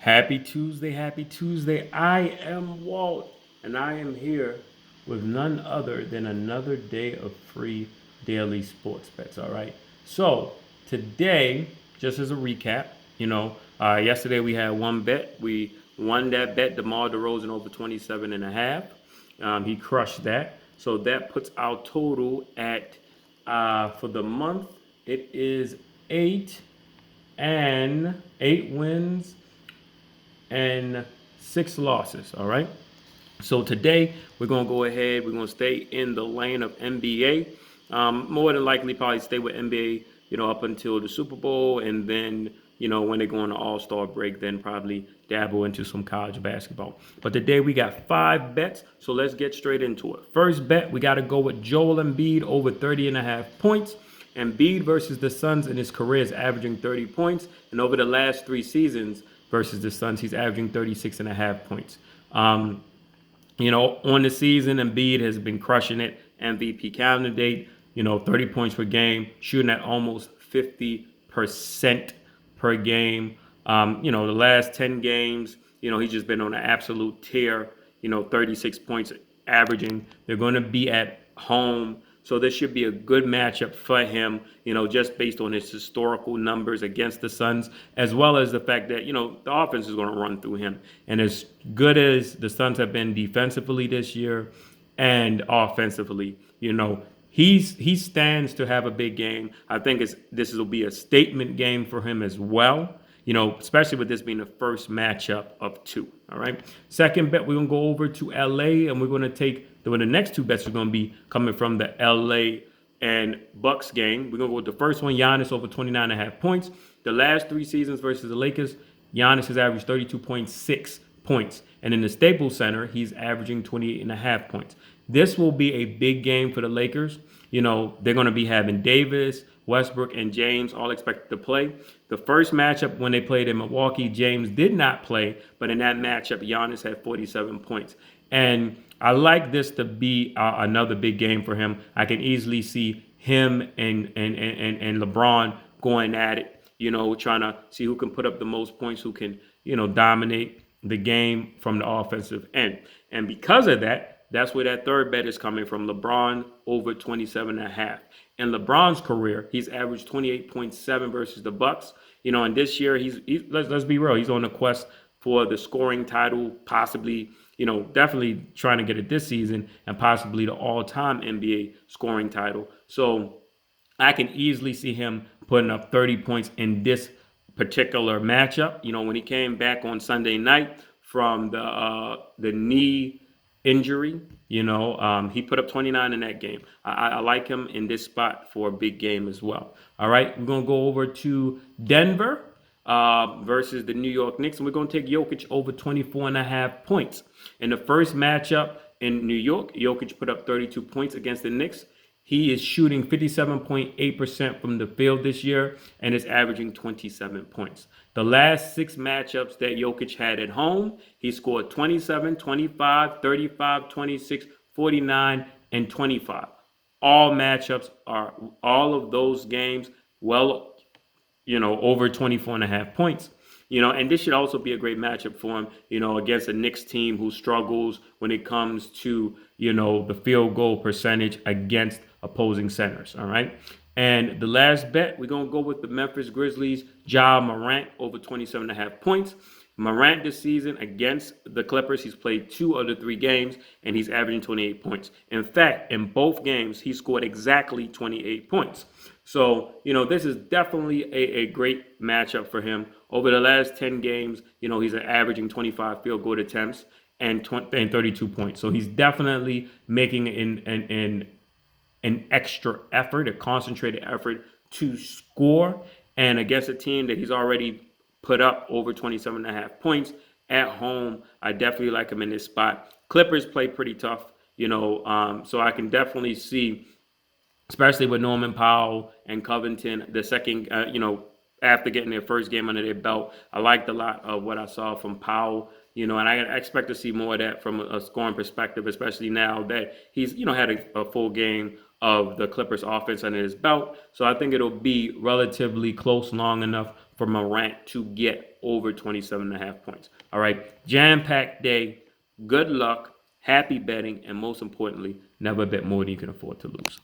Happy Tuesday, happy Tuesday. I am Walt, and I am here with none other than another day of free daily sports bets. All right. So, today, just as a recap, yesterday we had one bet. We won that bet, DeMar DeRozan over 27 and a half. He crushed that. So, that puts our total at, for the month, it is eight wins and 6 losses. All right. So today we're gonna go ahead. We're gonna stay in the lane of NBA. More than likely, probably stay with NBA. Up until the Super Bowl, and then when they go on the All Star break, then probably dabble into some college basketball. But today we got 5 bets, so let's get straight into it. First bet, we got to go with Joel Embiid over 30 and a half points. Embiid versus the Suns in his career is averaging 30 points, and over the last 3 seasons versus the Suns, he's averaging 36 and a half points. On the season, Embiid has been crushing it. MVP candidate, 30 points per game, shooting at almost 50% per game. The last 10 games, he's just been on an absolute tear, 36 points averaging. They're going to be at home. So this should be a good matchup for him, just based on his historical numbers against the Suns, as well as the fact that, the offense is going to run through him. And as good as the Suns have been defensively this year and offensively, he stands to have a big game. I think this will be a statement game for him as well. Especially with this being the first matchup of 2. All right. Second bet, we're going to go over to LA, and we're going to take the next 2 bets are going to be coming from the LA and Bucks game. We're going to go with the first one, Giannis over 29 and a half points. The last 3 seasons versus the Lakers, Giannis has averaged 32.6 points. And in the Staples Center, he's averaging 28 and a half points. This will be a big game for the Lakers. They're going to be having Davis, Westbrook, and James all expected to play. The first matchup when they played in Milwaukee, James did not play, but in that matchup, Giannis had 47 points. And I like this to be another big game for him. I can easily see him and LeBron going at it, trying to see who can put up the most points, who can, dominate the game from the offensive end. And because of that, that's where that third bet is coming from. LeBron over 27 and a half. In LeBron's career, he's averaged 28.7 versus the Bucks. And this year, let's be real, he's on a quest for the scoring title, possibly, definitely trying to get it this season, and possibly the all-time NBA scoring title. So I can easily see him putting up 30 points in this particular matchup. When he came back on Sunday night from the knee injury, he put up 29 in that game. I like him in this spot for a big game as well. All right, we're going to go over to Denver versus the New York Knicks, and we're going to take Jokic over 24 and a half points. In the first matchup in New York, Jokic put up 32 points against the Knicks. He is shooting 57.8% from the field this year and is averaging 27 points. The last 6 matchups that Jokic had at home, he scored 27, 25, 35, 26, 49, and 25. All of those games over 24 and a half points. And this should also be a great matchup for him, against a Knicks team who struggles when it comes to, the field goal percentage against opposing centers. All right. And the last bet, we're going to go with the Memphis Grizzlies, Ja Morant over 27 and a half points. Morant this season against the Clippers, he's played 2 of the 3 games, and he's averaging 28 points. In fact, in both games, he scored exactly 28 points. So, this is definitely a great matchup for him. Over the last 10 games, he's averaging 25 field goal attempts and 32 points. So he's definitely making an extra effort, a concentrated effort to score. And against a team that he's already put up over 27 and a half points at home, I definitely like him in this spot. Clippers play pretty tough, so I can definitely see, especially with Norman Powell and Covington, the second, after getting their first game under their belt. I liked a lot of what I saw from Powell, and I expect to see more of that from a scoring perspective, especially now that he's, had a full game of the Clippers offense under his belt. So I think it'll be relatively close long enough for Morant to get over 27.5 points. All right. Jam-packed day. Good luck. Happy betting. And most importantly, never bet more than you can afford to lose.